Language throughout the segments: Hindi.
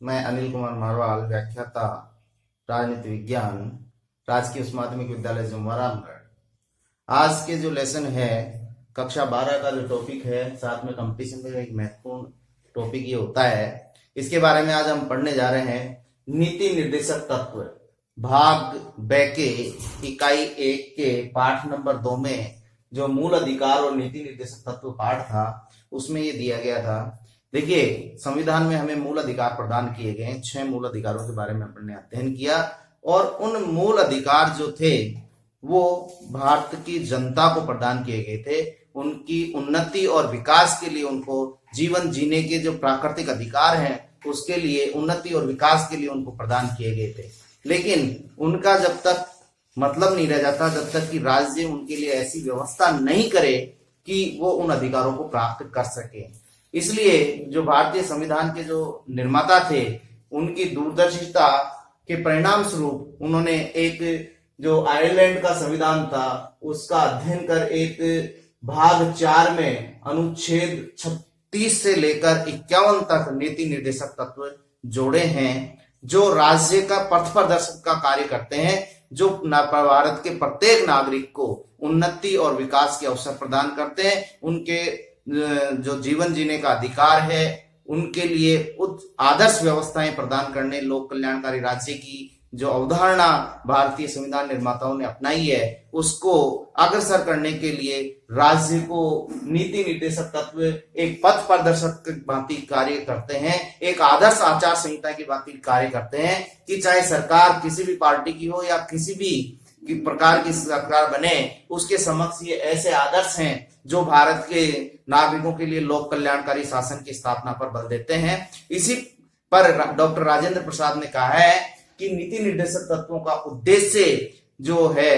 मैं अनिल कुमार मारवाल, व्याख्याता राजनीति विज्ञान, राजकीय उच्च माध्यमिक विद्यालय जमुआ रामगढ़। आज के जो लेसन है कक्षा 12 का जो टॉपिक है, साथ में कंपटीशन में एक महत्वपूर्ण टॉपिक ये होता है। इसके बारे में आज हम पढ़ने जा रहे हैं। नीति निर्देशक तत्व भाग ब के इकाई 1 के पाठ नंबर 2 में जो मूल अधिकार और नीति निर्देशक तत्व पाठ था उसमें ये दिया गया था। देखिए, संविधान में हमें मूल अधिकार प्रदान किए गए हैं। 6 मूल अधिकारों के बारे में हमने अध्ययन किया और उन मूल अधिकार जो थे वो भारत की जनता को प्रदान किए गए थे। उनकी उन्नति और विकास के लिए, उनको जीवन जीने के जो प्राकृतिक अधिकार हैं उसके लिए, उन्नति और विकास के लिए उनको प्रदान किए गए थे। लेकिन उनका जब तक मतलब नहीं रह जाता, जब तक कि राज्य उनके लिए ऐसी व्यवस्था नहीं करे कि वो उन अधिकारों को प्राप्त कर सके। इसलिए जो भारतीय संविधान के जो निर्माता थे उनकी दूरदर्शिता के परिणाम स्वरूप उन्होंने एक जो आयरलैंड का संविधान था उसका अध्ययन कर एक भाग 4 में अनुच्छेद 36 से लेकर 51 तक नीति निर्देशक तत्व जोड़े हैं, जो राज्य का पथ प्रदर्शक का कार्य करते हैं, जो भारत के प्रत्येक नागरिक को उन्नति और विकास के अवसर प्रदान करते हैं। उनके जो जीवन जीने का अधिकार है उनके लिए उच्च आदर्श व्यवस्थाएं प्रदान करने, लोक कल्याणकारी राज्य की जो अवधारणा भारतीय संविधान निर्माताओं ने अपनाई है उसको अग्रसर करने के लिए राज्य को नीति निर्देशक तत्व एक पथ प्रदर्शक की भांति कार्य करते हैं, एक आदर्श आचार संहिता की भांति कार्य करते हैं कि चाहे सरकार किसी भी पार्टी की हो या किसी भी प्रकार की सरकार बने, उसके समक्ष ये ऐसे आदर्श हैं जो भारत के नागरिकों के लिए लोक कल्याणकारी शासन की स्थापना पर बल देते हैं। इसी पर डॉक्टर राजेंद्र प्रसाद ने कहा है कि नीति निर्देशक तत्वों का उद्देश्य जो है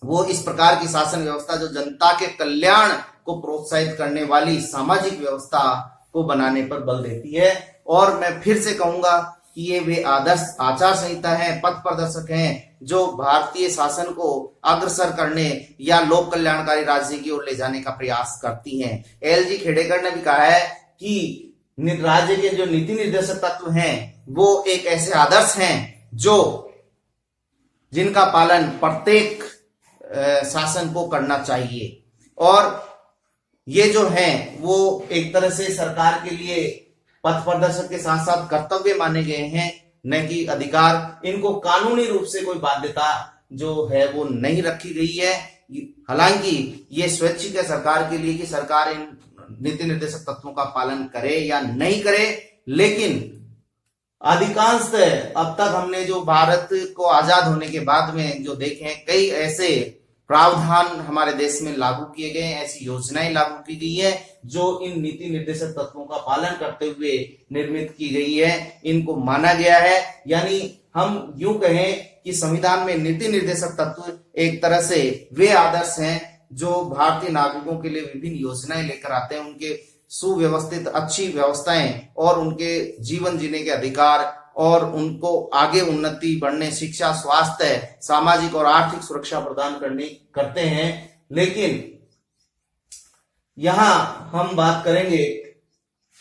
वो इस प्रकार की शासन व्यवस्था जो जनता के कल्याण को प्रोत्साहित करने वाली सामाजिक व्यवस्था को बनाने पर बल देती है। और मैं फिर से कहूंगा कि ये वे आदर्श आचार संहिता है, पथ प्रदर्शक हैं जो भारतीय शासन को अग्रसर करने या लोक कल्याणकारी राज्य की ओर ले जाने का प्रयास करती हैं। एल.जी. खेडेकर ने भी कहा है कि राज्य के जो नीति निर्देशक तत्व हैं वो एक ऐसे आदर्श हैं जो जिनका पालन प्रत्येक शासन को करना चाहिए, और ये जो हैं वो एक तरह से सरकार के लिए पथ प्रदर्शक के साथ साथ कर्तव्य माने गए हैं, न कि अधिकार। इनको कानूनी रूप से कोई बाध्यता जो है वो नहीं रखी गई है। हालांकि ये स्वैच्छिक है सरकार के लिए कि सरकार इन नीति निर्देशक तत्वों का पालन करे या नहीं करे, लेकिन अधिकांशतः अब तक हमने जो भारत को आजाद होने के बाद में जो देखे हैं, कई ऐसे प्रावधान हमारे देश में लागू किए गए हैं, ऐसी योजनाएं लागू की गई है जो इन नीति निर्देशक तत्वों का पालन करते हुए निर्मित की गई है, इनको माना गया है। यानी हम यूं कहें कि संविधान में नीति निर्देशक तत्व एक तरह से वे आदर्श हैं जो भारतीय नागरिकों के लिए विभिन्न योजनाएं लेकर आते हैं, उनके सुव्यवस्थित अच्छी व्यवस्थाएं और उनके जीवन जीने के अधिकार और उनको आगे उन्नति बढ़ने, शिक्षा, स्वास्थ्य, सामाजिक और आर्थिक सुरक्षा प्रदान करते हैं। लेकिन यहां हम बात करेंगे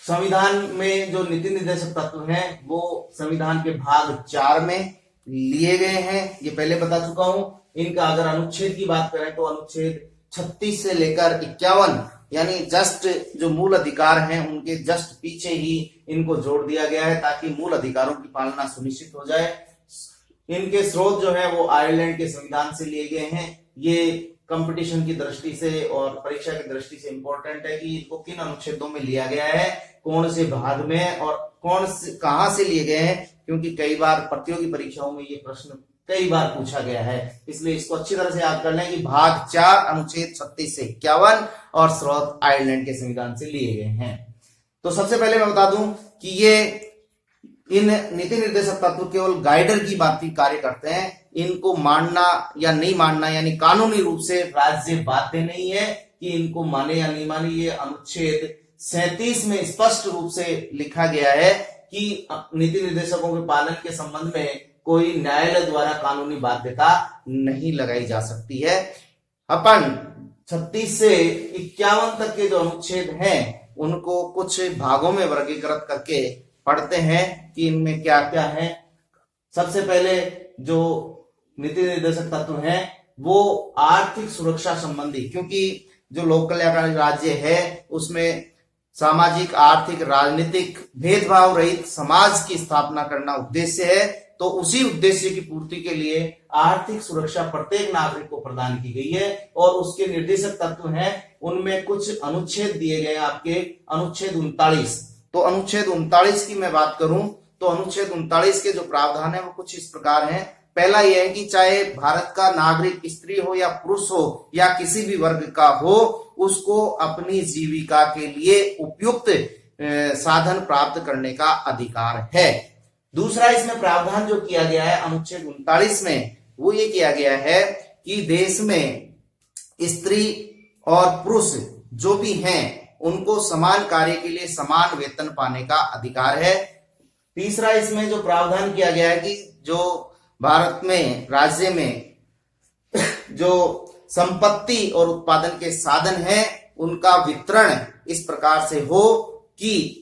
संविधान में जो नीति निर्देशक तत्व हैं वो संविधान के भाग 4 में लिए गए हैं, ये पहले बता चुका हूं। इनका अगर अनुच्छेद की बात करें तो अनुच्छेद 36 से लेकर 51 यानी जस्ट जो मूल अधिकार हैं उनके जस्ट पीछे ही इनको जोड़ दिया गया है ताकि मूल अधिकारों की पालना सुनिश्चित हो जाए। इनके स्रोत जो है वो आयरलैंड के संविधान से लिए गए हैं। ये कंपटीशन की दृष्टि से और परीक्षा की दृष्टि से इंपॉर्टेंट है कि इनको किन अनुच्छेदों में लिया गया है, कौन से भाग में और कहां से लिए गए हैं, क्योंकि कई बार प्रतियोगी परीक्षाओं में ये प्रश्न कई बार पूछा गया है। इसलिए इसको अच्छी तरह से याद कर लें कि भाग 4 अनुच्छेद 36 से 51 और स्रोत आयरलैंड के संविधान से लिए गए हैं। तो सबसे पहले मैं बता दूं कि ये इन नीति निर्देशक तत्व केवल गाइडर की बात की कार्य करते हैं। इनको मानना या नहीं मानना यानी कानूनी रूप से राज्य बाध्य नहीं है कि इनको माने या नहीं माने। ये अनुच्छेद 37 में स्पष्ट रूप से लिखा गया है कि नीति निर्देशकों के पालन के संबंध में कोई न्यायालय द्वारा कानूनी बाध्यता नहीं लगाई जा सकती है। अपन 36 से 51 तक के जो अनुच्छेद हैं उनको कुछ भागों में वर्गीकृत करके पढ़ते हैं कि इनमें क्या क्या है। सबसे पहले जो नीति निर्देशक तत्व हैं वो आर्थिक सुरक्षा संबंधी, क्योंकि जो लोक कल्याणकारी राज्य है उसमें सामाजिक, आर्थिक, राजनीतिक भेदभाव रहित समाज की स्थापना करना उद्देश्य है। तो उसी उद्देश्य की पूर्ति के लिए आर्थिक सुरक्षा प्रत्येक नागरिक को प्रदान की गई है और उसके निर्देशक तत्व हैं। उनमें कुछ अनुच्छेद दिए गए आपके, अनुच्छेद 39। तो अनुच्छेद 39 की मैं बात करूं तो अनुच्छेद 39 के जो प्रावधान है वो कुछ इस प्रकार हैं। पहला यह है कि चाहे भारत का नागरिक स्त्री हो या पुरुष हो या किसी भी वर्ग का हो, उसको अपनी जीविका के लिए उपयुक्त साधन प्राप्त करने का अधिकार है। दूसरा इसमें प्रावधान जो किया गया है अनुच्छेद 39 में वो ये किया गया है कि देश में स्त्री और पुरुष जो भी हैं उनको समान कार्य के लिए समान वेतन पाने का अधिकार है। तीसरा इसमें जो प्रावधान किया गया है कि जो भारत में राज्य में जो संपत्ति और उत्पादन के साधन हैं उनका वितरण इस प्रकार से हो कि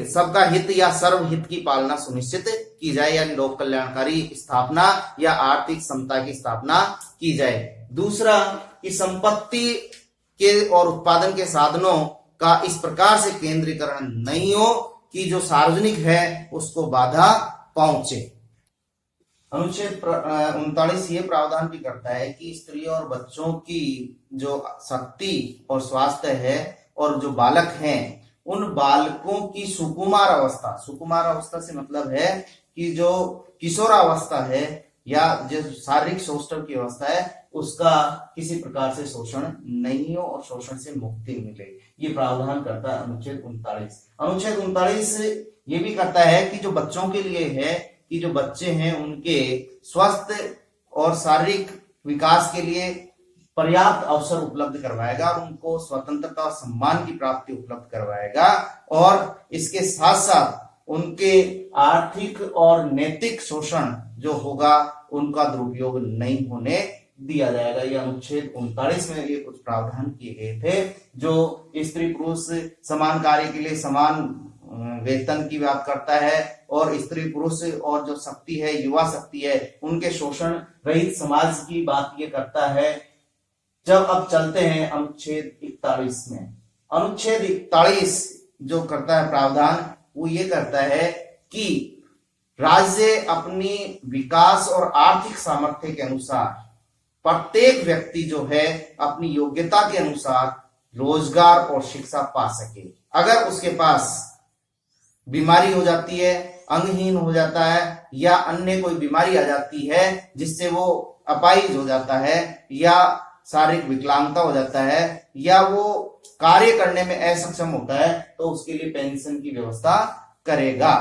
सबका हित या सर्वहित की पालना सुनिश्चित की जाए, यानी लोक कल्याणकारी स्थापना या आर्थिक समता की स्थापना की जाए। दूसरा कि संपत्ति के और उत्पादन के साधनों का इस प्रकार से केंद्रीकरण नहीं हो कि जो सार्वजनिक है उसको बाधा पहुंचे। अनुच्छेद 39 ये प्रावधान भी करता है कि स्त्री और बच्चों की जो शक्ति और स्वास्थ्य है और जो बालक हैं उन बालकों की सुकुमार अवस्था से मतलब है कि जो किशोरावस्था है या जो शारीरिक शोषण की अवस्था है उसका किसी प्रकार से शोषण नहीं हो और शोषण से मुक्ति मिले, ये प्रावधान करता है अनुच्छेद 39। अनुच्छेद 39 ये भी करता है कि जो बच्चों के लिए है कि जो बच्चे हैं उनके स्वस्थ और शारीरिक विकास के लिए पर्याप्त अवसर उपलब्ध करवाएगा और उनको स्वतंत्रता और सम्मान की प्राप्ति उपलब्ध करवाएगा और इसके साथ साथ उनके आर्थिक और नैतिक शोषण जो होगा उनका दुरुपयोग नहीं होने दिया जाएगा। ये अनुच्छेद 39 में ये कुछ प्रावधान किए गए थे जो स्त्री पुरुष समान कार्य के लिए समान वेतन की बात करता है और स्त्री पुरुष और जो शक्ति है, युवा शक्ति है, उनके शोषण रहित समाज की बात ये करता है। जब अब चलते हैं अनुच्छेद 41 में। अनुच्छेद 41 जो करता है प्रावधान वो ये करता है कि राज्य अपनी विकास और आर्थिक सामर्थ्य के अनुसार प्रत्येक व्यक्ति जो है अपनी योग्यता के अनुसार रोजगार और शिक्षा पा सके। अगर उसके पास बीमारी हो जाती है, अंगहीन हो जाता है या अन्य कोई बीमारी आ जाती है जिससे वो अपाहिज हो जाता है या शारीरिक विकलांगता हो जाता है या वो कार्य करने में असक्षम होता है तो उसके लिए पेंशन की व्यवस्था करेगा।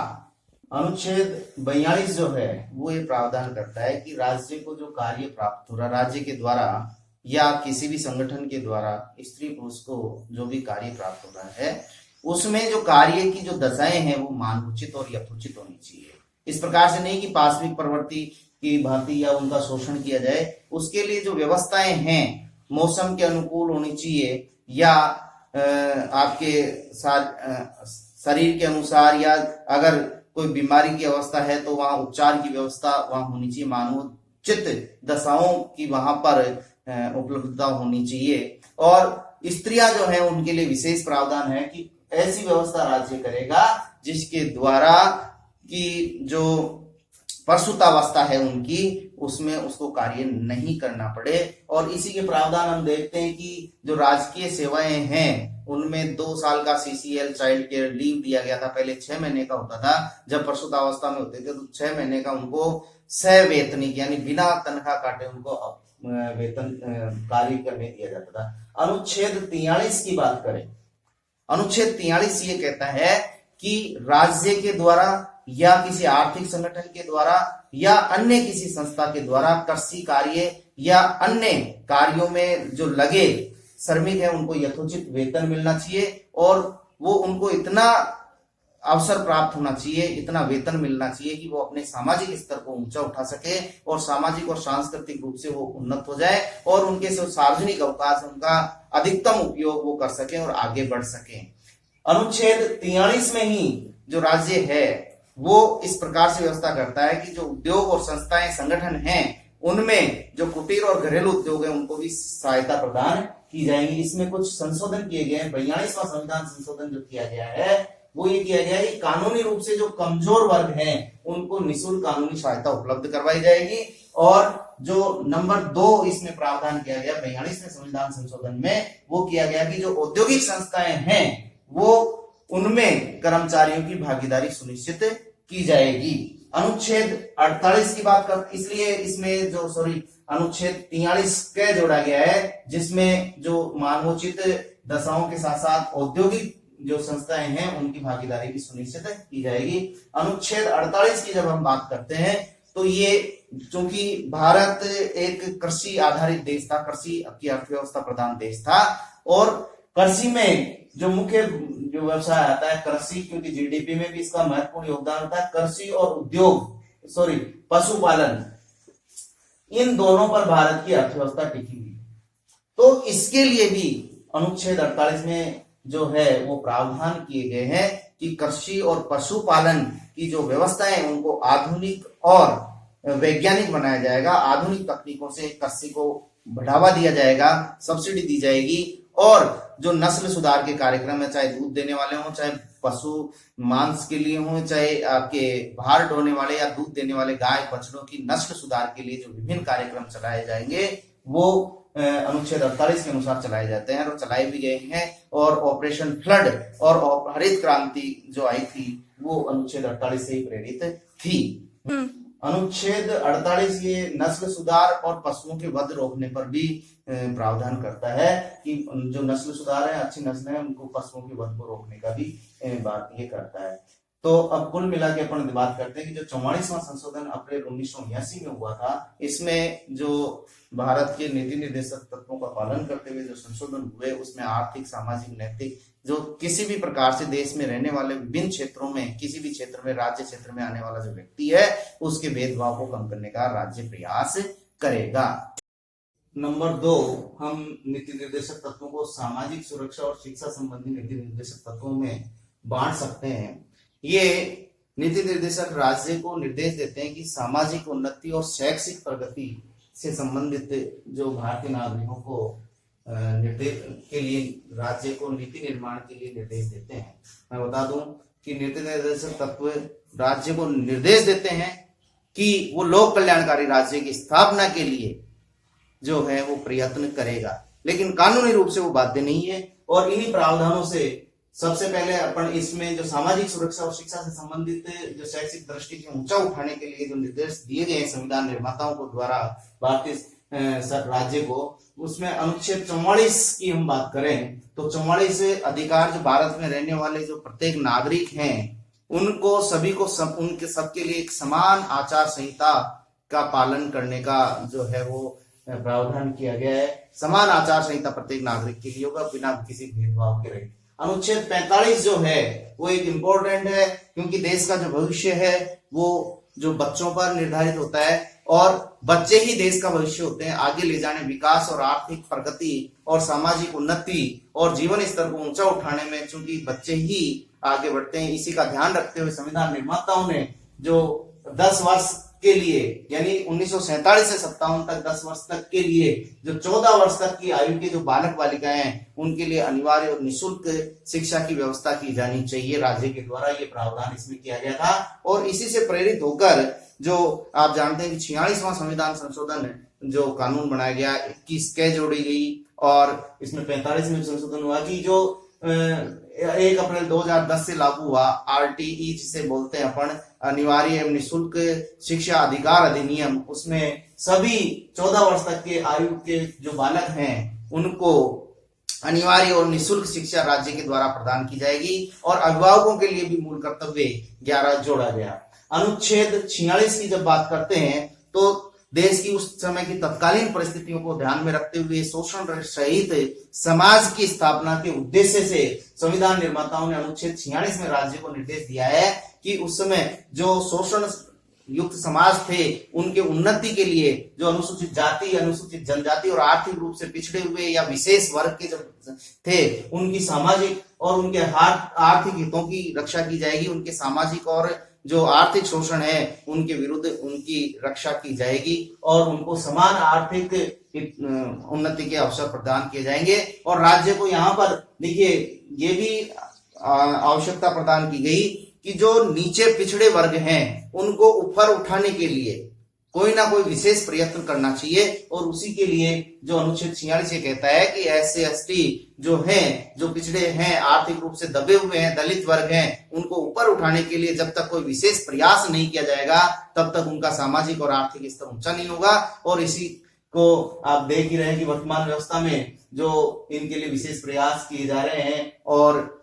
अनुच्छेद 42 जो है वो ये प्रावधान करता है कि राज्य को जो कार्य प्राप्त हो रहा, राज्य के द्वारा या किसी भी संगठन के द्वारा स्त्री पुरुष को जो भी कार्य प्राप्त हो रहा है उसमें जो कार्य की जो दशाएं हैं वो मानवोचित और यथोचित होनी चाहिए। इस प्रकार से नहीं कि पाशविक प्रवृत्ति की भांति या उनका शोषण किया जाए। उसके लिए जो व्यवस्थाएं हैं मौसम के अनुकूल होनी चाहिए या आपके शरीर के अनुसार या अगर कोई बीमारी की अवस्था है तो वहां उपचार की व्यवस्था वहां होनी चाहिए, मानवोचित दशाओं की वहां पर उपलब्धता होनी चाहिए। और स्त्रियां जो है उनके लिए विशेष प्रावधान है कि ऐसी व्यवस्था राज्य करेगा जिसके द्वारा कि जो प्रसूतावस्था है उनकी उसमें उसको कार्य नहीं करना पड़े। और इसी के प्रावधान हम देखते हैं कि जो राजकीय सेवाएं हैं उनमें 2 साल का CCL चाइल्ड केयर लीव दिया गया था। पहले 6 महीने का होता था, जब प्रसूतावस्था में होते थे तो 6 महीने का उनको सवैतनिक यानी बिना तनख्वाह काटे उनको वेतन कार्य करने दिया जाता था। अनुच्छेद 43 की बात करें, अनुच्छेद 43 ये कहता है कि राज्य के द्वारा या किसी आर्थिक संगठन के द्वारा या अन्य किसी संस्था के द्वारा कृषि कार्य या अन्य कार्यों में जो लगे श्रमिक है उनको यथोचित वेतन मिलना चाहिए और वो उनको इतना अवसर प्राप्त होना चाहिए, इतना वेतन मिलना चाहिए कि वो अपने सामाजिक स्तर को ऊंचा उठा सके और सामाजिक और सांस्कृतिक रूप से वो उन्नत हो जाए और उनके सार्वजनिक अवकाश उनका अधिकतम उपयोग वो कर सके और आगे बढ़ सके। अनुच्छेद 43 में ही जो राज्य है वो इस प्रकार से व्यवस्था करता है कि जो उद्योग और संस्थाएं संगठन हैं उनमें जो कुटीर और घरेलू उद्योग है उनको भी सहायता प्रदान की जाएगी। इसमें कुछ संशोधन किए गए हैं। 42वां संविधान संशोधन जो किया गया है वो ये किया गया है कि कानूनी रूप से जो कमजोर वर्ग हैं उनको निःशुल्क कानूनी सहायता उपलब्ध करवाई जाएगी। और जो नंबर 2 इसमें प्रावधान किया गया 42वें संविधान संशोधन में वो किया गया कि जो औद्योगिक संस्थाएं हैं वो उनमें कर्मचारियों की भागीदारी सुनिश्चित की जाएगी। अनुच्छेद 48 की बात कर, इसलिए इसमें जो अनुच्छेद 43 के जोड़ा गया है जिसमें जो मानवोचित दशाओं के साथ साथ औद्योगिक जो संस्थाएं हैं उनकी भागीदारी भी सुनिश्चित की जाएगी। अनुच्छेद 48 की जब हम बात करते हैं तो ये चूंकि भारत एक कृषि आधारित देश था, कृषि की अर्थव्यवस्था प्रधान देश था और कृषि में जो मुख्य जो व्यवसाय आता है कृषि, क्योंकि जीडीपी में भी इसका महत्वपूर्ण योगदान होता है। कृषि और उद्योग पशुपालन, इन दोनों पर भारत की अर्थव्यवस्था टिकी हुई। तो इसके लिए भी अनुच्छेद 48 में जो है वो प्रावधान किए गए हैं कि कृषि और पशुपालन की जो व्यवस्था है उनको आधुनिक और वैज्ञानिक बनाया जाएगा। आधुनिक तकनीकों से कृषि को बढ़ावा दिया जाएगा, सब्सिडी दी जाएगी और जो नस्ल सुधार के कार्यक्रम है, चाहे दूध देने वाले हों, चाहे पशु मांस के लिए हों, चाहे आपके भार ढोने वाले या दूध देने वाले गाय बछड़ों की नस्ल सुधार के लिए जो विभिन्न कार्यक्रम चलाए जाएंगे वो अनुच्छेद 48 के अनुसार चलाए जाते हैं और चलाए भी गए हैं। और ऑपरेशन फ्लड और हरित क्रांति जो आई थी वो अनुच्छेद 48 से ही प्रेरित थी। अनुच्छेद 48 ये नस्ल सुधार और पशुओं के वध रोकने पर भी प्रावधान करता है कि जो नस्ल सुधार है, अच्छी नस्ल है, उनको पशुओं के वध को रोकने का भी बात ये करता है। तो अब कुल मिला के अपन बात करते हैं कि जो 44वां संशोधन अप्रैल 1979 में हुआ था, इसमें जो भारत के नीति निर्देशक तत्वों का पालन करते हुए जो संशोधन हुए उसमें आर्थिक, सामाजिक, नैतिक जो किसी भी प्रकार से देश में रहने वाले विभिन्न क्षेत्रों में, किसी भी क्षेत्र में, राज्य क्षेत्र में आने वाला जो व्यक्ति है उसके भेदभाव को कम करने का राज्य प्रयास करेगा। नंबर 2, हम नीति निर्देशक तत्वों को सामाजिक सुरक्षा और शिक्षा संबंधी नीति निर्देशक तत्वों में बांट सकते हैं। ये नीति निर्देशक राज्य को निर्देश देते हैं कि सामाजिक उन्नति और शैक्षिक प्रगति से संबंधित जो भारतीय नागरिकों को निर्देश के लिए राज्य को नीति निर्माण के लिए निर्देश देते हैं। मैं बता दूं कि नीति निर्देशक तत्व राज्य को निर्देश देते हैं कि वो लोक कल्याणकारी राज्य की स्थापना के लिए जो है वो प्रयत्न करेगा, लेकिन कानूनी रूप से वो बाध्य नहीं है। और इन्हीं प्रावधानों से सबसे पहले अपन इसमें जो सामाजिक सुरक्षा और शिक्षा से संबंधित जो शैक्षिक दृष्टि को ऊंचा उठाने के लिए जो निर्देश दिए गए हैं संविधान निर्माताओं को द्वारा भारतीय राज्य को, उसमें अनुच्छेद 44 की हम बात करें तो 44 अधिकार जो भारत में रहने वाले जो प्रत्येक नागरिक हैं उनको सभी को उनके सबके लिए एक समान आचार संहिता का पालन करने का जो है वो प्रावधान किया गया है। समान आचार संहिता प्रत्येक नागरिक के लिए होगा बिना किसी भेदभाव के रहे। अनुच्छेद 45 जो है वो एक इम्पोर्टेंट है क्योंकि देश का जो भविष्य है वो जो बच्चों पर निर्धारित होता है और बच्चे ही देश का भविष्य होते हैं। आगे ले जाने, विकास और आर्थिक प्रगति और सामाजिक उन्नति और जीवन स्तर को ऊंचा उठाने में चूंकि बच्चे ही आगे बढ़ते हैं, इसी का ध्यान रखते हुए संविधान निर्माताओं ने जो 10 वर्ष के लिए यानी 1947 से 57 तक 10 वर्ष तक के लिए जो 14 वर्ष तक की आयु के जो बालक बालिकाएं हैं उनके लिए अनिवार्य और निःशुल्क शिक्षा की व्यवस्था की जानी चाहिए राज्य के द्वारा। ये प्रावधान इसमें किया गया था और इसी से प्रेरित होकर जो आप जानते हैं कि 46वां संविधान संशोधन जो कानून बनाया गया 21 के जोड़ी गई और इसमें 45 में संशोधन हुआ कि जो 1 अप्रैल 2010 से लागू हुआ RTE जिसे बोलते हैं अपन, अनिवार्य एवं निःशुल्क शिक्षा अधिकार अधिनियम, उसमें सभी 14 वर्ष तक के आयु के जो बालक हैं उनको अनिवार्य और निःशुल्क शिक्षा राज्य के द्वारा प्रदान की जाएगी और अभिभावकों के लिए भी मूल कर्तव्य 11 जोड़ा गया। अनुच्छेद 46 की जब बात करते हैं तो देश की उस समय की तत्कालीन परिस्थितियों को ध्यान में रखते हुए शोषण सहित समाज की स्थापना के उद्देश्य से संविधान निर्माताओं ने अनुच्छेद 46 में राज्य को निर्देश दिया है कि उस समय जो शोषण युक्त समाज थे उनके उन्नति के लिए जो अनुसूचित जाति, अनुसूचित जनजाति और आर्थिक रूप से पिछड़े हुए या विशेष वर्ग के जो थे उनकी सामाजिक और उनके आर्थिक हितों की रक्षा की जाएगी। उनके सामाजिक और जो आर्थिक शोषण है उनके विरुद्ध उनकी रक्षा की जाएगी और उनको समान आर्थिक उन्नति के अवसर प्रदान किए जाएंगे। और राज्य को यहाँ पर देखिए ये भी आवश्यकता प्रदान की गई कि जो नीचे पिछड़े वर्ग हैं उनको ऊपर उठाने के लिए कोई ना कोई विशेष प्रयत्न करना चाहिए। और उसी के लिए जो अनुच्छेद 46 ये कहता है कि SC ST जो हैं, जो पिछड़े हैं, आर्थिक रूप से दबे हुए हैं, दलित वर्ग हैं, उनको ऊपर उठाने के लिए जब तक कोई विशेष प्रयास नहीं किया जाएगा तब तक उनका सामाजिक और आर्थिक स्तर ऊंचा नहीं होगा। और इसी को आप देख ही रहे हैं कि वर्तमान व्यवस्था में जो इनके लिए विशेष प्रयास किए जा रहे हैं और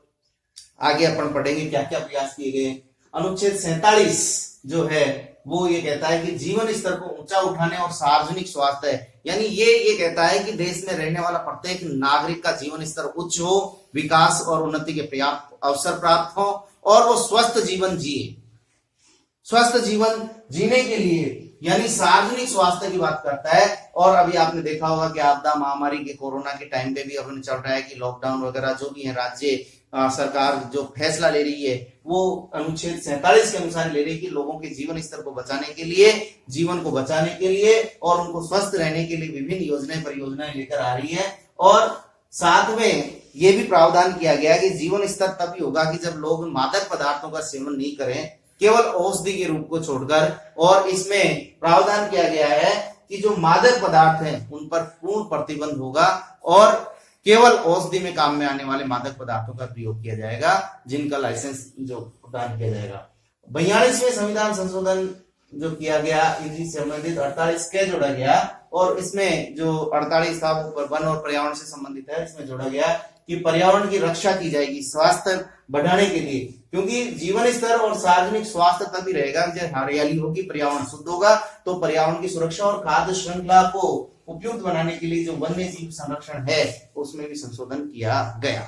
आगे अपन पढ़ेंगे क्या क्या प्रयास किए गए। अनुच्छेद 47 जो है वो ये कहता है कि जीवन स्तर को ऊंचा उठाने और सार्वजनिक स्वास्थ्य, यानी ये कहता है कि देश में रहने वाला प्रत्येक नागरिक का जीवन स्तर उच्च हो, विकास और उन्नति के पर्याप्त अवसर प्राप्त हो और वो स्वस्थ जीवन जिए। स्वस्थ जीवन जीने के लिए यानी सार्वजनिक स्वास्थ्य की बात करता है। और अभी आपने देखा होगा कि आपदा महामारी के कोरोना के टाइम पे भी अपने चल रहा है कि लॉकडाउन वगैरह जो भी है राज्य सरकार जो फैसला ले रही है वो अनुच्छेद 47 के अनुसार ले रही है कि लोगों के जीवन स्तर को बचाने के लिए, जीवन को बचाने के लिए और उनको स्वस्थ रहने के लिए विभिन्न योजनाएं परियोजनाएं लेकर आ रही है। और साथ में ये भी प्रावधान किया गया कि जीवन स्तर तभी होगा कि जब लोग मादक पदार्थों का सेवन नहीं करें, केवल औषधि के रूप को छोड़कर। और इसमें प्रावधान किया गया है कि जो मादक पदार्थ हैं उन पर पूर्ण प्रतिबंध होगा और केवल औषधि में काम में आने वाले मादक पदार्थों का प्रयोग किया जाएगा जिनका लाइसेंस जो प्रदान किया जाएगा। 42वें संविधान संशोधन जो किया गया इसी संबंधित 48 के जोड़ा गया और इसमें जो 48 था वो वन और पर्यावरण से संबंधित है। इसमें जोड़ा गया कि पर्यावरण की रक्षा की जाएगी स्वास्थ्य बढ़ाने के लिए, क्योंकि जीवन स्तर और सार्वजनिक स्वास्थ्य तभी रहेगा जब हरियाली होगी, पर्यावरण शुद्ध होगा। तो पर्यावरण की सुरक्षा और खाद्य श्रृंखला को उपयुक्त बनाने के लिए जो वन्य जीव संरक्षण है उसमें भी संशोधन किया गया।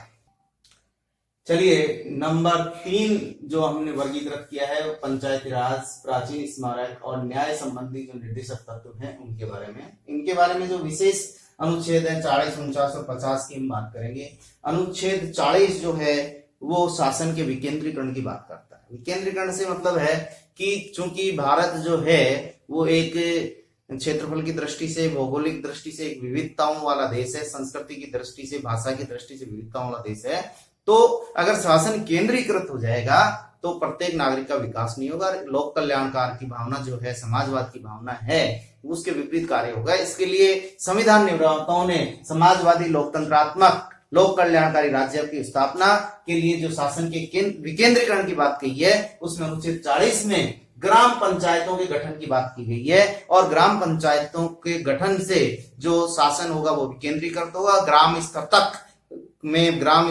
चलिए नंबर 3 जो हमने वर्गीकृत किया है वो पंचायती राज, प्राचीन स्मारक और न्याय संबंधी जो निर्देशक तत्व हैं उनके बारे में। इनके बारे में जो विशेष अनुच्छेद है 40, 49 और 50 की हम बात करेंगे। अनुच्छेद 40 जो है वो शासन के विकेंद्रीकरण की बात करता है। विकेंद्रीकरण से मतलब है कि चूंकि भारत जो है वो एक क्षेत्रफल की दृष्टि से, भौगोलिक दृष्टि से एक विविधताओं वाला देश है, संस्कृति की दृष्टि से, भाषा की दृष्टि से विविधताओं वाला देश है। तो अगर शासन केंद्रीकृत हो जाएगा तो प्रत्येक नागरिक का विकास नहीं होगा। लोक कल्याणकार की भावना जो है, समाजवाद की भावना है, उसके विपरीत कार्य होगा। इसके लिए संविधान निर्माताओं ने समाजवादी लोकतंत्रात्मक लोक कल्याणकारी राज्य की स्थापना के लिए जो शासन के विकेंद्रीकरण की बात कही है उसमें अनुच्छेद 40 में ग्राम पंचायतों के गठन की बात की गई है। और ग्राम पंचायतों के गठन से जो शासन होगा वो विकेंद्रीकृत होगा। ग्राम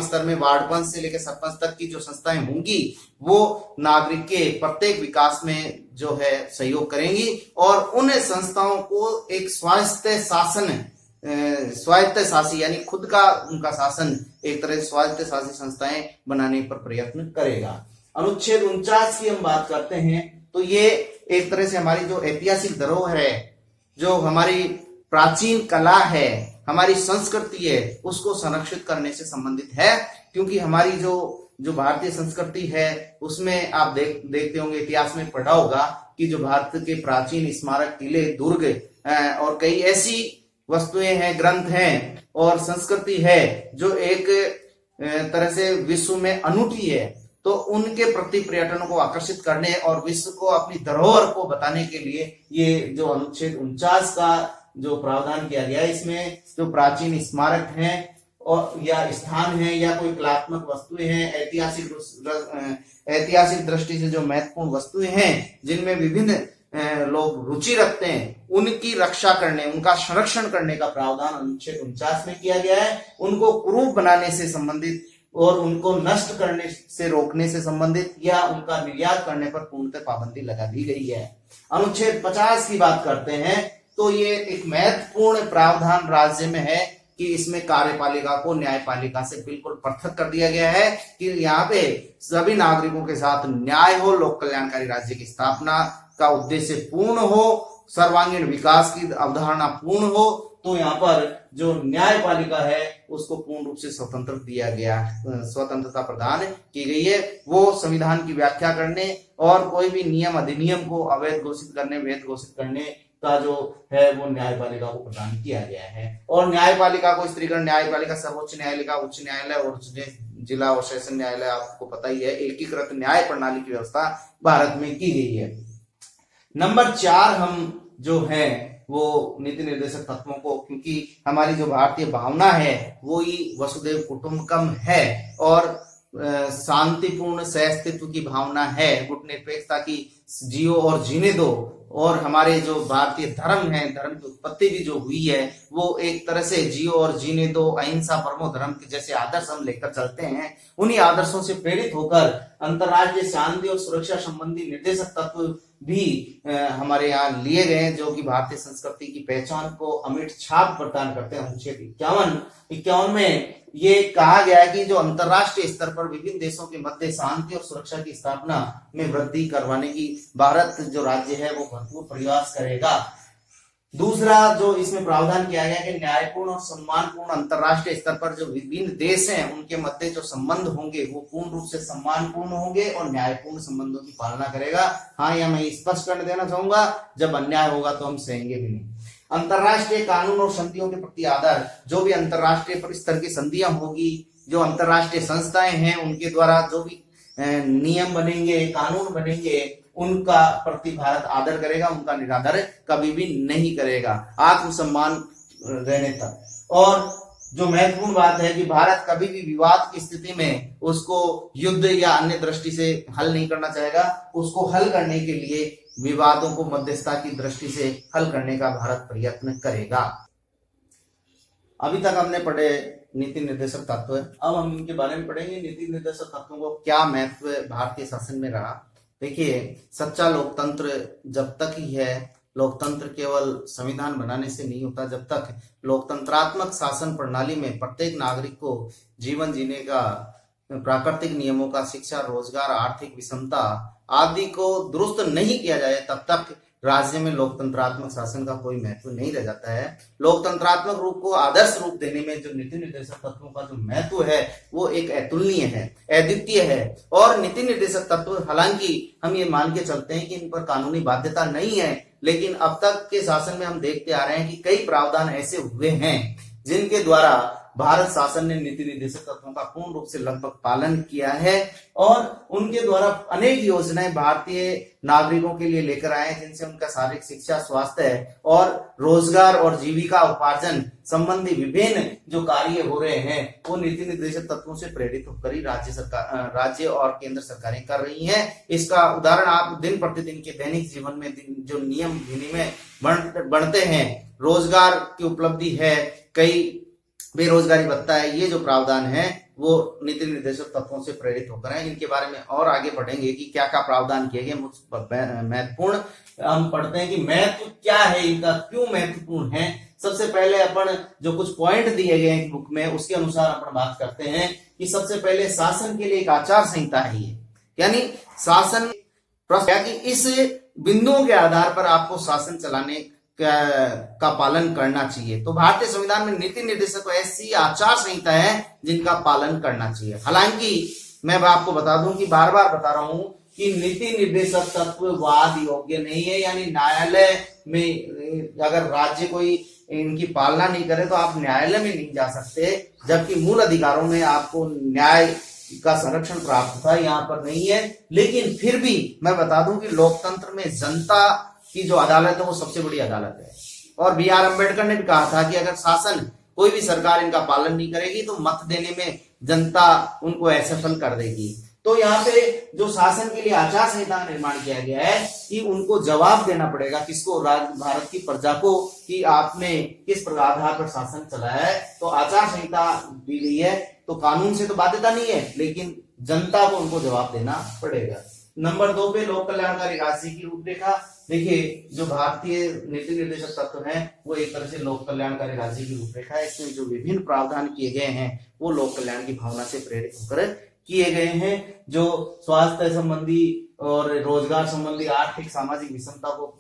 स्तर में वार्ड पंच से लेकर सरपंच तक की जो संस्थाएं होंगी वो नागरिक के प्रत्येक विकास में जो है सहयोग करेंगी और उन संस्थाओं को एक स्वायत्त शासी यानी खुद का उनका शासन एक तरह से स्वायत्त शासी संस्थाएं बनाने पर प्रयत्न करेगा। अनुच्छेद 49 की हम बात करते हैं तो ये एक तरह से हमारी जो ऐतिहासिक धरोहर है, जो हमारी प्राचीन कला है, हमारी संस्कृति है, उसको संरक्षित करने से संबंधित है। क्योंकि हमारी जो भारतीय संस्कृति है उसमें आप देखते होंगे, इतिहास में पढ़ा होगा कि जो भारत के प्राचीन स्मारक, किले, दुर्ग और कई ऐसी वस्तुएं हैं, ग्रंथ हैं और संस्कृति है जो एक तरह से विश्व में अनूठी है। तो उनके प्रति पर्यटन को आकर्षित करने और विश्व को अपनी धरोहर को बताने के लिए ये जो अनुच्छेद 49 का जो प्रावधान किया गया है, इसमें जो प्राचीन स्मारक हैं और या स्थान है या कोई कलात्मक वस्तुएं हैं, ऐतिहासिक दृष्टि से जो महत्वपूर्ण वस्तुएं हैं जिनमें विभिन्न लोग रुचि रखते हैं, उनकी रक्षा करने, उनका संरक्षण करने का प्रावधान अनुच्छेद 49 में किया गया है। उनको कुरूप बनाने से संबंधित और उनको नष्ट करने से रोकने से संबंधित या उनका निर्यात करने पर पूर्णतः पाबंदी लगा दी गई है। अनुच्छेद 50 की बात करते हैं तो ये एक महत्वपूर्ण प्रावधान राज्य में है कि इसमें कार्यपालिका को न्यायपालिका से बिल्कुल पृथक कर दिया गया है कि यहाँ पे सभी नागरिकों के साथ न्याय हो, लोक कल्याणकारी राज्य की स्थापना का उद्देश्य पूर्ण हो, सर्वांगीण विकास की अवधारणा पूर्ण हो, तो यहाँ पर जो न्यायपालिका है उसको पूर्ण रूप से स्वतंत्र दिया गया, स्वतंत्रता प्रदान की गई है। वो संविधान की व्याख्या करने और कोई भी नियम अधिनियम को अवैध घोषित करने, वैध घोषित करने का जो है वो न्यायपालिका को प्रदान किया गया है। और न्यायपालिका को स्त्रीकरण न्यायपालिका सर्वोच्च न्यायालय का उच्च न्यायालय और जिला और सेशन न्यायालय आपको पता ही है, एकीकृत न्याय प्रणाली की व्यवस्था भारत में की गई है। नंबर 4 हम जो है वो नीति निर्देशक तत्वों को, क्योंकि हमारी जो भारतीय भावना है वो ही वसुधैव कुटुंबकम है और शांतिपूर्ण सहअस्तित्व की भावना है, गुटनिरपेक्षता की जियो और जीने दो। और हमारे जो भारतीय धर्म है, धर्म की उत्पत्ति भी जो हुई है वो एक तरह से जियो और जीने दो, अहिंसा परमो धर्म के जैसे आदर्श हम लेकर चलते हैं। उन्हीं आदर्शों से प्रेरित होकर अंतर्राष्ट्रीय शांति और सुरक्षा संबंधी निर्देशक तत्व भी हमारे यहाँ लिए गए हैं, जो कि भारतीय संस्कृति की पहचान को अमिट छाप प्रदान करते हैं। अनुच्छेद 51 में ये कहा गया है कि जो अंतर्राष्ट्रीय स्तर पर विभिन्न देशों के मध्य शांति और सुरक्षा की स्थापना में वृद्धि करवाने की भारत जो राज्य है वो भरपूर प्रयास करेगा। दूसरा जो इसमें प्रावधान किया गया कि न्यायपूर्ण और सम्मानपूर्ण अंतर्राष्ट्रीय स्तर पर जो विभिन्न देश हैं उनके मध्य जो संबंध होंगे वो पूर्ण रूप से सम्मानपूर्ण होंगे और न्यायपूर्ण संबंधों की पालना करेगा। हाँ, यह मैं स्पष्ट कर देना चाहूंगा, जब अन्याय होगा तो हम सहेंगे भी नहीं। अंतर्राष्ट्रीय कानून और संधियों के प्रति आदर, जो भी अंतर्राष्ट्रीय स्तर की संधियां होगी, जो अंतर्राष्ट्रीय संस्थाएं हैं उनके द्वारा जो भी नियम बनेंगे, कानून बनेंगे, उनका प्रति भारत आदर करेगा, उनका निरादर कभी भी नहीं करेगा, आत्मसम्मान रहने तक। और जो महत्वपूर्ण बात है कि भारत कभी भी विवाद की स्थिति में उसको युद्ध या अन्य दृष्टि से हल नहीं करना चाहेगा, उसको हल करने के लिए विवादों को मध्यस्थता की दृष्टि से हल करने का भारत प्रयत्न करेगा। अभी तक हमने पढ़े नीति निर्देशक तत्व, अब हम इनके बारे में पढ़ेंगे नीति निर्देशक तत्वों को क्या महत्व भारतीय शासन में रहा। देखिए, सच्चा लोकतंत्र जब तक ही है, लोकतंत्र केवल संविधान बनाने से नहीं होता, जब तक लोकतंत्रात्मक शासन प्रणाली में प्रत्येक नागरिक को जीवन जीने का प्राकृतिक नियमों का, शिक्षा, रोजगार, आर्थिक विषमता आदि को दुरुस्त नहीं किया जाए, तब तक राज्य में लोकतंत्रात्मक शासन का कोई महत्व नहीं रह जाता है। लोकतंत्रात्मक रूप को आदर्श रूप देने में जो नीति निर्देशक तत्वों का जो महत्व है वो एक अतुलनीय है, अद्वितीय है। और नीति निर्देशक तत्व, हालांकि हम ये मान के चलते हैं कि इन पर कानूनी बाध्यता नहीं है, लेकिन अब तक के शासन में हम देखते आ रहे हैं कि कई प्रावधान ऐसे हुए हैं जिनके द्वारा भारत शासन ने नीति निर्देशक तत्वों का पूर्ण रूप से लगभग पालन किया है और उनके द्वारा अनेक योजनाएं भारतीय नागरिकों के लिए लेकर आए हैं, जिनसे उनका शारीरिक शिक्षा, स्वास्थ्य और रोजगार और जीविका उपार्जन संबंधी विभिन्न जो कार्य हो रहे हैं वो नीति निर्देशक तत्वों से प्रेरित होकर ही राज्य और केंद्र सरकारें कर रही हैं। इसका उदाहरण आप दिन प्रतिदिन के दैनिक जीवन में जो नियम विनिमय बढ़ते हैं, रोजगार की उपलब्धि है, कई बेरोजगारी भत्ता है, ये जो प्रावधान है वो नीति निर्देशक तत्वों से प्रेरित होकर है। इनके बारे में और आगे पढ़ेंगे कि क्या क्या प्रावधान किए गए महत्वपूर्ण। हम पढ़ते हैं कि महत्व क्या है इनका, क्यों महत्वपूर्ण है। सबसे पहले अपन जो कुछ पॉइंट दिए गए हैं बुक में उसके अनुसार अपन बात करते हैं कि सबसे पहले शासन के लिए एक आचार संहिता है ये, यानी शासन कि इस बिंदुओं के आधार पर आपको शासन चलाने का पालन करना चाहिए। तो भारतीय संविधान में नीति निर्देशक ऐसी आचार संहिता है जिनका पालन करना चाहिए। हालांकि मैं आपको बता दूं कि बार बार बता रहा हूं कि नीति निर्देशक तत्व वाद योग्य नहीं है, यानी न्यायालय में अगर राज्य कोई इनकी पालना नहीं करे तो आप न्यायालय में नहीं जा सकते, जबकि मूल अधिकारों में आपको न्याय का संरक्षण प्राप्त था, यहाँ पर नहीं है। लेकिन फिर भी मैं बता दूं कि लोकतंत्र में जनता की जो अदालत है वो सबसे बड़ी अदालत है। और बी.आर. अम्बेडकर ने भी कहा था कि अगर शासन, कोई भी सरकार इनका पालन नहीं करेगी तो मत देने में जनता उनको असफल कर देगी। तो यहाँ पे जो शासन के लिए आचार संहिता का निर्माण किया गया है कि उनको जवाब देना पड़ेगा, किसको, भारत की प्रजा को, कि आपने किस आधार पर शासन चलाया है। तो आचार संहिता दी गई है, तो कानून से तो बाध्यता नहीं है, लेकिन जनता को उनको जवाब देना पड़ेगा। नंबर 2 पे लोक कल्याणकारी राज्य की रूपरेखा। देखिए जो भारतीय नीति निर्देशक तत्व है वो एक तरह से लोक कल्याणकारी राज्य की रूपरेखा है। इसमें जो विभिन्न प्रावधान किए गए हैं वो लोक कल्याण की भावना से प्रेरित होकर किए गए हैं। जो स्वास्थ्य संबंधी और रोजगार संबंधी आर्थिक सामाजिक विषमता को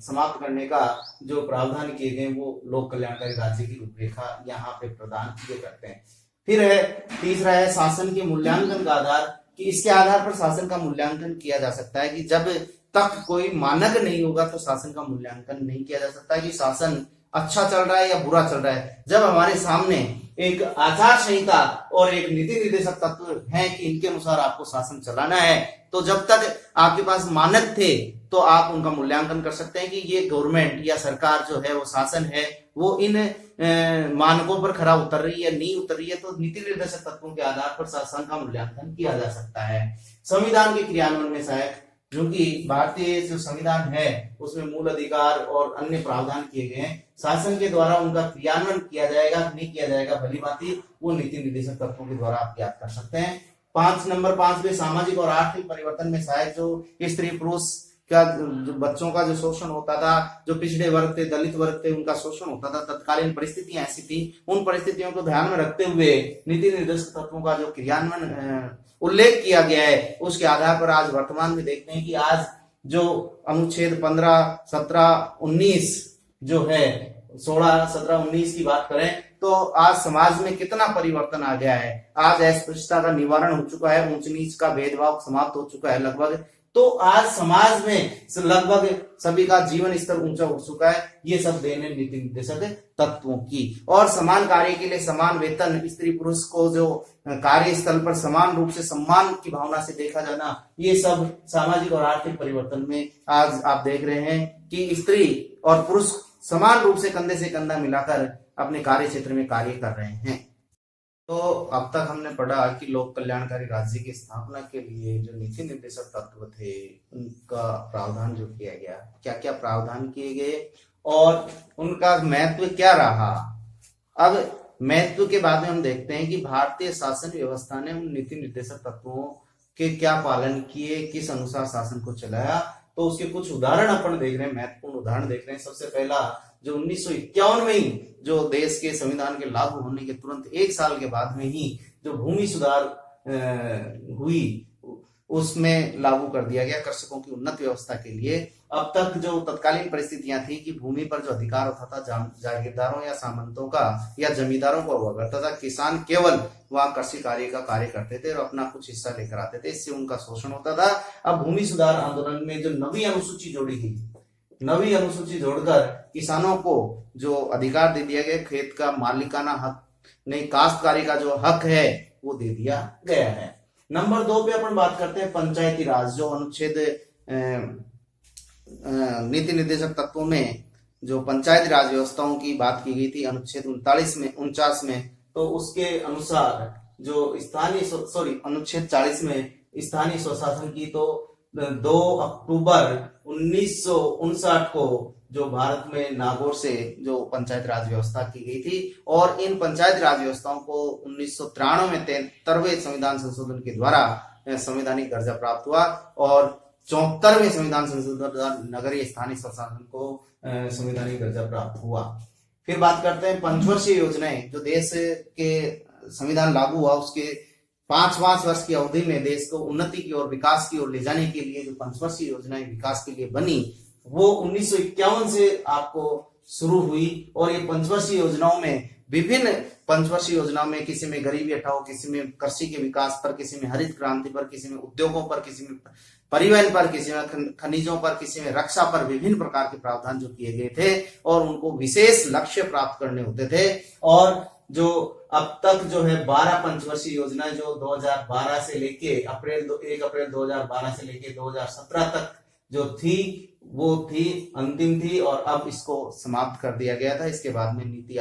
समाप्त करने का जो प्रावधान किए गए वो लोक कल्याणकारी राज्य की रूपरेखा यहाँ पे प्रदान किए करते हैं। फिर है तीसरा है शासन के मूल्यांकन का आधार, कि इसके आधार पर शासन का मूल्यांकन किया जा सकता है कि जब तक कोई मानक नहीं होगा तो शासन का मूल्यांकन नहीं किया जा सकता कि शासन अच्छा चल रहा है या बुरा चल रहा है। जब हमारे सामने एक आचार संहिता और एक नीति निर्देशक तत्व है कि इनके अनुसार आपको शासन चलाना है, तो जब तक आपके पास मानक थे तो आप उनका मूल्यांकन कर सकते हैं कि ये गवर्नमेंट या सरकार जो है वो शासन है वो इन मानकों पर खरा उतर रही है नहीं उतर रही है। तो नीति निर्देशक तत्वों के आधार पर शासन का मूल्यांकन किया जा सकता है। संविधान के क्रियान्वयन में सहायक, क्योंकि भारतीय जो संविधान है उसमें मूल अधिकार और अन्य प्रावधान किए गए हैं, शासन के द्वारा उनका क्रियान्वयन किया जाएगा नहीं किया जाएगा भली भांति वो नीति निर्देशक तत्वों के द्वारा आप याद कर सकते हैं। नंबर 5 पे सामाजिक और आर्थिक परिवर्तन में सहायक, जो स्त्री पुरुष का जो बच्चों का जो शोषण होता था, जो पिछड़े वर्ग थे दलित वर्ग थे उनका शोषण होता था, तत्कालीन परिस्थितियां ऐसी थी, उन परिस्थितियों को ध्यान में रखते हुए नीति निर्देशक तत्वों का जो क्रियान्वयन उल्लेख किया गया है उसके आधार पर आज वर्तमान में देखते हैं कि आज जो अनुच्छेद 15, 17, 19 जो है 16, 17, 19 की बात करें तो आज समाज में कितना परिवर्तन आ गया है। आज अस्पृश्यता का निवारण हो चुका है, ऊंच नीच का भेदभाव समाप्त हो चुका है लगभग। तो आज समाज में लगभग सभी का जीवन स्तर ऊंचा हो चुका है। ये सब देन है नीति निर्देशक तत्वों की। और समान कार्य के लिए समान वेतन, स्त्री पुरुष को जो कार्यस्थल पर समान रूप से सम्मान की भावना से देखा जाना, ये सब सामाजिक और आर्थिक परिवर्तन में आज आप देख रहे हैं कि स्त्री और पुरुष समान रूप से कंधे से कंधा मिलाकर अपने कार्य क्षेत्र में कार्य कर रहे हैं। तो अब तक हमने पढ़ा कि लोक कल्याणकारी राज्य की स्थापना के लिए जो नीति निर्देशक तत्व थे उनका प्रावधान जो किया गया, क्या क्या प्रावधान किए गए और उनका महत्व क्या रहा। अब महत्व के बाद में हम देखते हैं कि भारतीय शासन व्यवस्था ने उन नीति निर्देशक तत्वों के क्या पालन किए, किस अनुसार शासन को चलाया। तो उसके कुछ उदाहरण अपन देख रहे हैं, महत्वपूर्ण उदाहरण देख रहे हैं। सबसे पहला जो 1951 में ही जो देश के संविधान के लागू होने के तुरंत 1 साल के बाद में ही जो भूमि सुधार हुई उसमें लागू कर दिया गया कृषकों की उन्नत व्यवस्था के लिए। अब तक जो तत्कालीन परिस्थितियां थी कि भूमि पर जो अधिकार होता था जागीरदारों या सामंतों का या जमींदारों का हुआ करता था, किसान केवल वहां कृषि कार्य का कार्य करते थे और अपना कुछ हिस्सा लेकर आते थे, इससे उनका शोषण होता था। अब भूमि सुधार आंदोलन में जो नवी अनुसूची जोड़ी गई, नवी अनुसूची जोड़कर किसानों को जो अधिकार दे दिया गया, खेत का मालिकाना हक नहीं काश्तकारी का जो हक है वो दे दिया गया है। नंबर 2 पे अपन बात करते हैं पंचायती राज, जो अनुच्छेद नीति निर्देशक तत्वों में जो पंचायती राज व्यवस्थाओं की बात की गई थी अनुच्छेद 49 में, तो उसके अनुसार जो अनुच्छेद 40 में स्थानीय स्वशासन की तो 2 अक्टूबर 1959 को जो भारत में नागौर से जो पंचायत राज व्यवस्था की गई थी और इन पंचायत राज व्यवस्थाओं को 1993 में 73वें संविधान संशोधन के द्वारा संवैधानिक दर्जा प्राप्त हुआ और 74वें संविधान संशोधन नगरीय स्थानीय स्वशासन को संवैधानिक दर्जा प्राप्त हुआ। फिर बात करते हैं पंचवर्षीय योजनाएं, जो देश के संविधान लागू हुआ उसके 5 वर्ष की अवधि में देश को उन्नति की ओर विकास की ओर ले जाने के लिए जो पंचवर्षीय योजनाएं विकास के लिए बनी वो 1951 से आपको शुरू हुई। और ये पंचवर्षीय योजनाओं में विभिन्न पंचवर्षीय योजनाओं में किसी में गरीबी हटाओ, किसी में कृषि के विकास पर, किसी में हरित क्रांति पर, किसी में उद्योगों पर, किसी में परिवहन पर, किसी में खनिजों पर, किसी में रक्षा पर विभिन्न प्रकार के प्रावधान जो किए गए थे और उनको विशेष लक्ष्य प्राप्त करने होते थे। और जो अब तक जो है 12 पंचवर्षीय योजना जो 2012 से लेके 1 अप्रैल 2012 से लेके 2017 तक जो थी वो थी अंतिम थी और अब इसको समाप्त कर दिया गया था। इसके बाद में नीति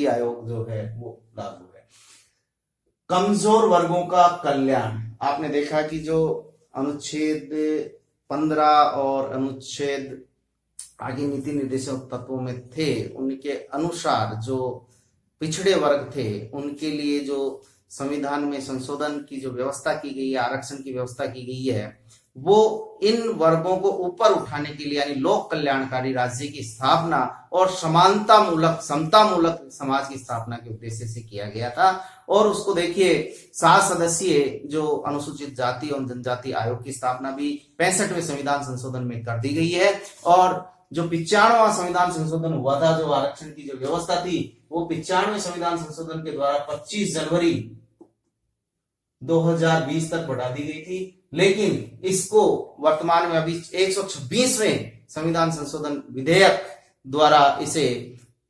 आयोग जो है वो लागू है। कमजोर वर्गों का कल्याण, आपने देखा कि जो अनुच्छेद 15 और अनुच्छेद आगे नीति निर्देशक तत्वों में थे उनके अनुसार जो पिछड़े वर्ग थे उनके लिए जो संविधान में संशोधन की जो व्यवस्था की गई है, आरक्षण की व्यवस्था की गई है, वो इन वर्गों को ऊपर उठाने के लिए यानी लोक कल्याणकारी राज्य की स्थापना और समानता मूलक समता मूलक समाज की स्थापना के उद्देश्य से किया गया था। और उसको देखिए 7 सदस्यीय जो अनुसूचित जाति और जनजाति आयोग की स्थापना भी 65वें संविधान संशोधन में कर दी गई है। और जो 95वां संविधान संशोधन हुआ था, जो आरक्षण की जो व्यवस्था थी, वो 95वें संविधान संशोधन के द्वारा 25 जनवरी 2020 तक बढ़ा दी गई थी। लेकिन इसको वर्तमान में अभी 126वें संविधान संशोधन विधेयक द्वारा इसे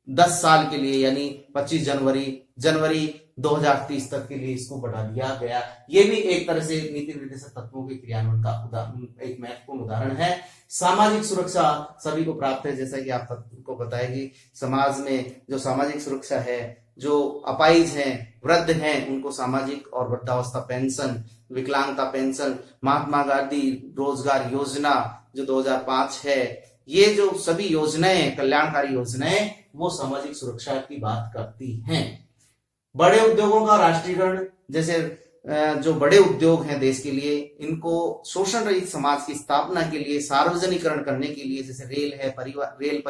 10 साल के लिए यानी 25 जनवरी 2030 तक के लिए इसको बढ़ा दिया गया। ये भी एक तरह से नीति निर्देशक तत्वों के क्रियान्वयन का एक महत्वपूर्ण उदाहरण है। सामाजिक सुरक्षा सभी को प्राप्त है, जैसा कि आप सबको पता है कि समाज में जो सामाजिक सुरक्षा है, जो अपाहिज हैं, वृद्ध हैं, उनको सामाजिक और वृद्धावस्था पेंशन, विकलांगता पेंशन, महात्मा गांधी रोजगार योजना जो 2005 है, ये जो सभी योजनाएं, कल्याणकारी योजनाएं, वो सामाजिक सुरक्षा की बात करती हैं। बड़े उद्योगों का राष्ट्रीयकरण, जैसे जो बड़े उद्योग हैं देश के लिए, इनको शोषण रहित समाज की स्थापना के लिए सार्वजनिकरण करने के लिए, जैसे रेल है, रेल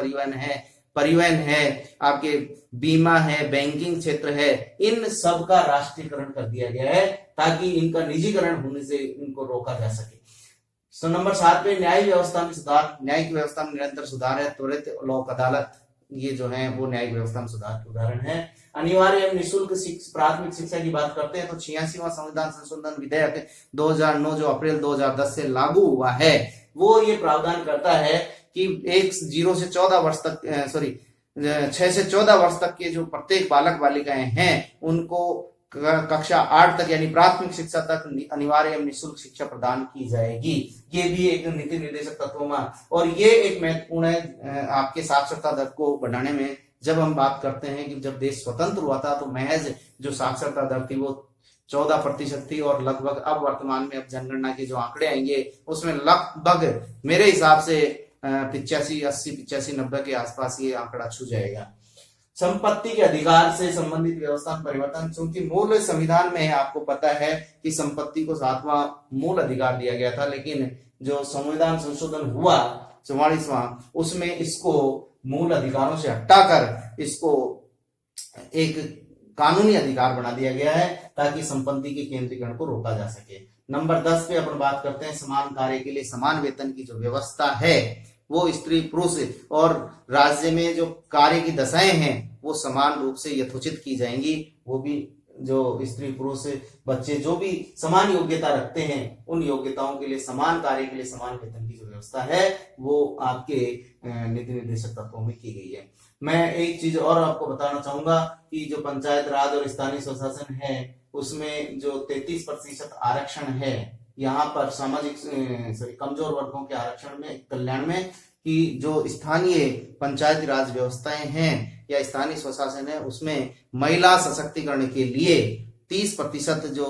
परिवहन है, आपके बीमा है, बैंकिंग क्षेत्र है, इन सब का राष्ट्रीयकरण कर दिया गया है ताकि इनका निजीकरण होने से इनको रोका जा सके। नंबर 7 पे न्यायिक व्यवस्था में सुधार। न्यायिक व्यवस्था में निरंतर सुधार है। त्वरित लोक अदालत ये जो है वो न्यायिक व्यवस्था में सुधार के उदाहरण है। अनिवार्य एवं निःशुल्क प्राथमिक शिक्षा की बात करते हैं तो 86वां संविधान संशोधन विधेयक 2009 जो अप्रैल 2010 से लागू हुआ है, वो ये प्रावधान करता है कि 6 से 14 वर्ष तक के जो प्रत्येक बालक बालिकाएं हैं उनको कक्षा 8 तक यानी प्राथमिक शिक्षा तक अनिवार्य एवं निःशुल्क शिक्षा प्रदान की जाएगी। ये भी एक नीति निर्देशक तत्वों में, और ये एक महत्वपूर्ण है आपके साक्षरता दर को बढ़ाने में। जब हम बात करते हैं कि जब देश स्वतंत्र हुआ था तो महज जो साक्षरता दर थी वो 14% थी, और लगभग अब वर्तमान में अब जनगणना के जो आंकड़े आएंगे उसमें लगभग मेरे हिसाब से 85, 80, 85, 90 के आसपास ये आंकड़ा छू जाएगा। संपत्ति के अधिकार से संबंधित व्यवस्था में परिवर्तन, क्योंकि मूल संविधान में आपको पता है कि संपत्ति को 7वां मूल अधिकार दिया गया था, लेकिन जो संविधान संशोधन हुआ 44वां, उसमें इसको मूल अधिकारों से हटाकर इसको एक कानूनी अधिकार बना दिया गया है ताकि संपत्ति के केंद्रीकरण को रोका जा सके। नंबर 10 पे अपन बात करते हैं समान कार्य के लिए समान वेतन की जो व्यवस्था है वो स्त्री पुरुष और राज्य में जो कार्य की दशाएं हैं वो समान रूप से यथोचित की जाएंगी। वो भी जो स्त्री पुरुष बच्चे जो भी समान योग्यता रखते हैं उन योग्यताओं के लिए समान कार्य के लिए समान वेतन की जो व्यवस्था है वो आपके नीति निर्देशक तत्वों में की गई है। मैं एक चीज और आपको बताना चाहूंगा कि जो पंचायत राज और स्थानीय स्वशासन है उसमें जो 33% आरक्षण है, यहाँ पर सामाजिक कमजोर वर्गों के आरक्षण में कल्याण में कि जो स्थानीय पंचायती राज व्यवस्थाएं हैं या स्थानीय स्वशासन है उसमें महिला सशक्तिकरण के लिए 30% जो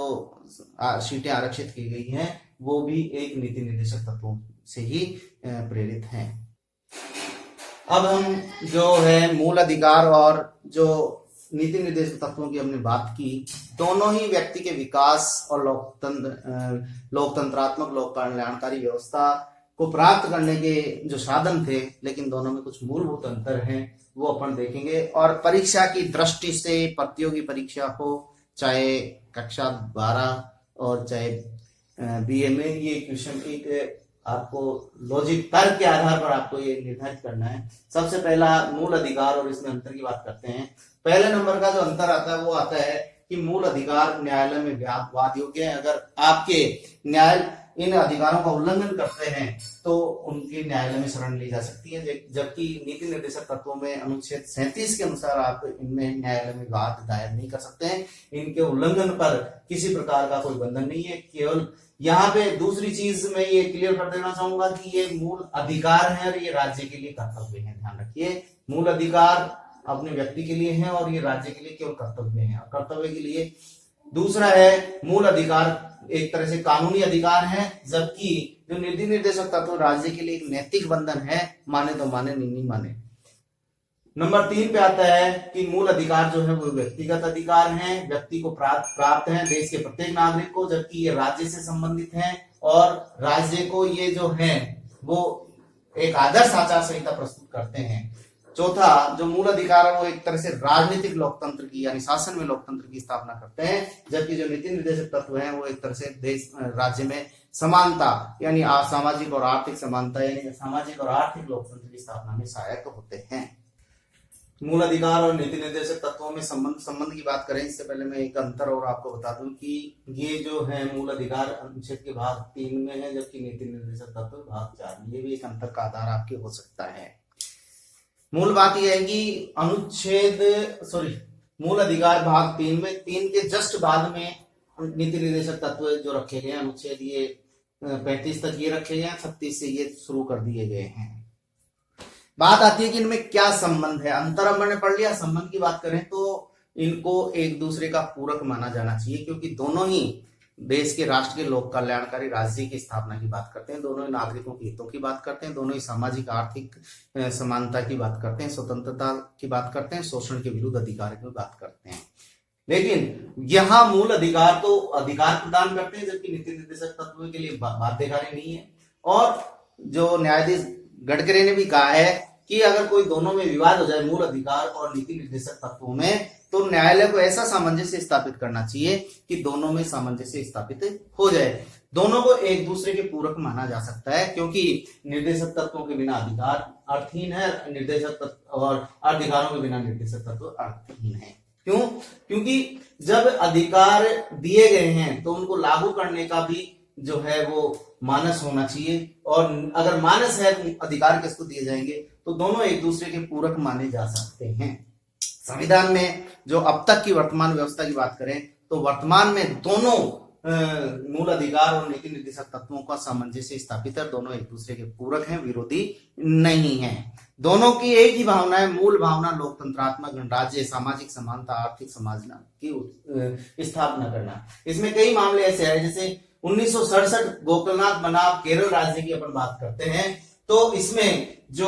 सीटें आरक्षित की गई हैं वो भी एक नीति निर्देशक तत्वों से ही प्रेरित हैं। अब हम जो है मूल अधिकार और जो नीति निर्देशक तत्वों की हमने बात की, दोनों ही व्यक्ति के विकास और लोकतंत्रात्मक लोक कल्याणकारी व्यवस्था को प्राप्त करने के जो साधन थे, लेकिन दोनों में कुछ मूलभूत अंतर हैं वो अपन देखेंगे। और परीक्षा की दृष्टि से प्रतियोगी परीक्षा हो, चाहे कक्षा 12 और चाहे बीए में, ये क्वेश्चन एक आपको लॉजिक तर्क के आधार पर आपको ये निर्धारित करना है। सबसे पहला मूल अधिकार और इसमें अंतर की बात करते हैं। पहले नंबर का जो अंतर आता है वो आता है कि मूल अधिकार न्यायालय में वाद योग्य है। अगर आपके न्याय इन अधिकारों का उल्लंघन करते हैं तो उनकी न्यायालय में शरण ली जा सकती है, जबकि नीति निर्देशक तत्वों में अनुच्छेद 37 के अनुसार आप इनमें न्यायालय में वाद दायर नहीं कर सकते हैं। इनके उल्लंघन पर किसी प्रकार का कोई बंधन नहीं है। केवल यहाँ पे दूसरी चीज मैं ये क्लियर कर देना चाहूंगा कि ये मूल अधिकार है और ये राज्य के लिए कर्तव्य है। ध्यान रखिए, मूल अधिकार अपने व्यक्ति के लिए है और ये राज्य के लिए केवल कर्तव्य है। कर्तव्य के लिए दूसरा है मूल अधिकार एक तरह से कानूनी अधिकार है, जबकि जो नीति निर्देशक तत्व राज्य के लिए एक नैतिक बंधन है, माने तो माने नहीं माने। नंबर 3 पे आता है कि मूल अधिकार जो है वो व्यक्तिगत अधिकार हैं, व्यक्ति को प्राप्त हैं देश के प्रत्येक नागरिक को, जबकि ये राज्य से संबंधित हैं और राज्य को ये जो है वो एक आदर्श आचार संहिता प्रस्तुत करते हैं। चौथा जो मूल अधिकार है वो एक तरह से राजनीतिक लोकतंत्र की यानी शासन में लोकतंत्र की स्थापना करते हैं, जबकि जो नीति निर्देशक तत्व हैं वो एक तरह से देश राज्य में समानता यानी सामाजिक और आर्थिक समानता यानी सामाजिक और आर्थिक लोकतंत्र की स्थापना में सहायक होते हैं। मूल अधिकार और नीति निर्देशक तत्वों में संबंध की बात करें इससे पहले मैं एक अंतर और आपको बता दूं कि ये जो है मूल अधिकार अनुच्छेद के भाग 3 में है, जबकि नीति निर्देशक तत्व भाग 4 में। ये भी एक अंतर का आधार आपके हो सकता है। मूल बात यह है कि मूल अधिकार भाग 3 में 3 के जस्ट बाद में नीति निर्देशक तत्व जो रखे गए हैं अनुच्छेद ये 35 तक ये रखे गए हैं, 36 से ये शुरू कर दिए गए हैं। बात आती है कि इनमें क्या संबंध है। अंतर हमने ने पढ़ लिया। संबंध की बात करें तो इनको एक दूसरे का पूरक माना जाना चाहिए, क्योंकि दोनों ही देश के राष्ट्र के लोक कल्याणकारी राज्य की स्थापना की बात करते हैं, दोनों ही नागरिकों के हितों की बात करते हैं, दोनों ही सामाजिक आर्थिक समानता की बात करते हैं, स्वतंत्रता की बात करते हैं, शोषण के विरुद्ध अधिकार की बात करते हैं। लेकिन यहाँ मूल अधिकार तो अधिकार प्रदान करते हैं, जबकि नीति निर्देशक तत्व के लिए बाध्यकारी नहीं है। और जो न्यायाधीश गडकरी ने भी कहा है कि अगर कोई दोनों में विवाद हो जाए मूल अधिकार और नीति निर्देशक तत्वों में, तो न्यायालय को ऐसा सामंजस्य स्थापित करना चाहिए कि दोनों में सामंजस्य स्थापित हो जाए। दोनों को एक दूसरे के पूरक माना जा सकता है, क्योंकि निर्देशक तत्वों के बिना अधिकार अर्थहीन है, निर्देशक तत्व और अधिकारों के बिना निर्देशक तत्व अर्थहीन है। क्यों? क्योंकि जब अधिकार दिए गए हैं तो उनको लागू करने का भी जो है वो मानस होना चाहिए, और अगर मानस है तो अधिकार किसको दिए जाएंगे, तो दोनों एक दूसरे के पूरक माने जा सकते हैं। संविधान में जो अब तक की वर्तमान व्यवस्था की बात करें तो वर्तमान में दोनों मूल अधिकार और नीति निर्देशक तत्वों का सामंजस्य स्थापित है, दोनों एक दूसरे के पूरक हैं, विरोधी नहीं है। दोनों की एक ही भावना है, मूल भावना लोकतंत्रात्मक गणराज्य, सामाजिक समानता, आर्थिक समाजना की स्थापना करना। इसमें कई मामले ऐसे हैं, जैसे 1967 गोकुलनाथ बनाम केरल राज्य की अपन बात करते हैं, तो इसमें जो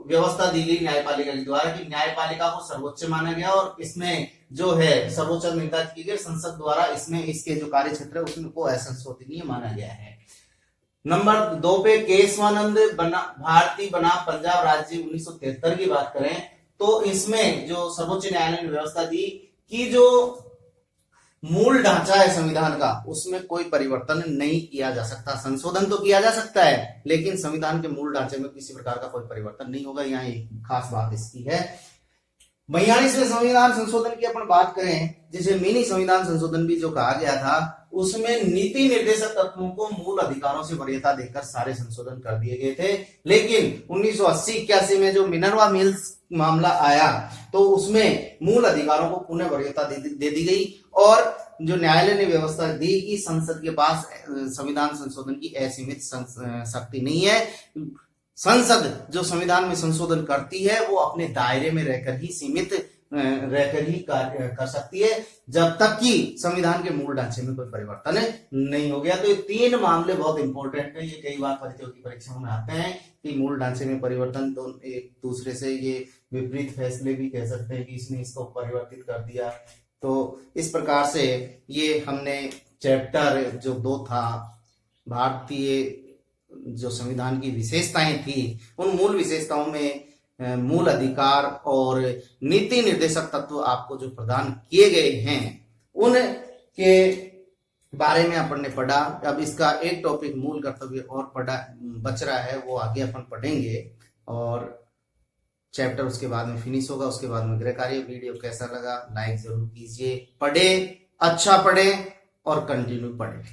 व्यवस्था दी गई न्यायपालिका के द्वारा कि न्यायपालिका को सर्वोच्च माना गया, और इसमें जो है सर्वोच्च निर्धारित की गई संसद द्वारा इसमें इसके जो कार्य क्षेत्र है उसमें को असंशोधनीय माना गया है। नंबर 2 पे केशवानंद भारती बनाम पंजाब राज्य 1973 की बात करें तो इसमें जो सर्वोच्च न्यायालय ने व्यवस्था दी कि जो मूल ढांचा है संविधान का उसमें कोई परिवर्तन नहीं किया जा सकता। संशोधन तो किया जा सकता है, लेकिन संविधान के मूल ढांचे में किसी प्रकार का कोई परिवर्तन नहीं होगा। यहाँ एक खास बात इसकी है। 42वें संविधान संशोधन की अपन बात करें, जिसे मिनी संविधान संशोधन भी जो कहा गया था, उसमें नीति निर्देशक तत्वों को मूल अधिकारों से वरीयता देकर सारे संशोधन कर दिए गए थे। लेकिन 1980-81 में जो मिनर्वा मिल्स मामला आया तो उसमें मूल अधिकारों को पुनः वरीयता दे दी गई, और जो न्यायालय ने व्यवस्था दी कि संसद के पास संविधान संशोधन की असीमित शक्ति नहीं है। संसद जो संविधान में संशोधन करती है वो अपने दायरे में रहकर ही सीमित रहकर ही कार्य कर सकती है, जब तक कि संविधान के मूल ढांचे में कोई परिवर्तन नहीं हो गया। तो ये 3 मामले बहुत इंपॉर्टेंट है। ये कई बार प्रतियोगी परीक्षाओं में आते हैं कि मूल ढांचे में परिवर्तन, तो एक दूसरे से ये विपरीत फैसले भी कह सकते हैं कि इसने इसको परिवर्तित कर दिया। तो इस प्रकार से ये हमने चैप्टर जो 2 था, भारतीय जो संविधान की विशेषताएं थी, उन मूल विशेषताओं में मूल अधिकार और नीति निर्देशक तत्व आपको जो प्रदान किए गए हैं उनके बारे में अपन ने पढ़ा। अब इसका एक टॉपिक मूल कर्तव्य और बच रहा है, वो आगे अपन पढ़ेंगे और चैप्टर उसके बाद में फिनिश होगा। उसके बाद में गृह कार्य। वीडियो कैसा लगा लाइक जरूर कीजिए। पढ़े, अच्छा पढ़े और कंटिन्यू पढ़े।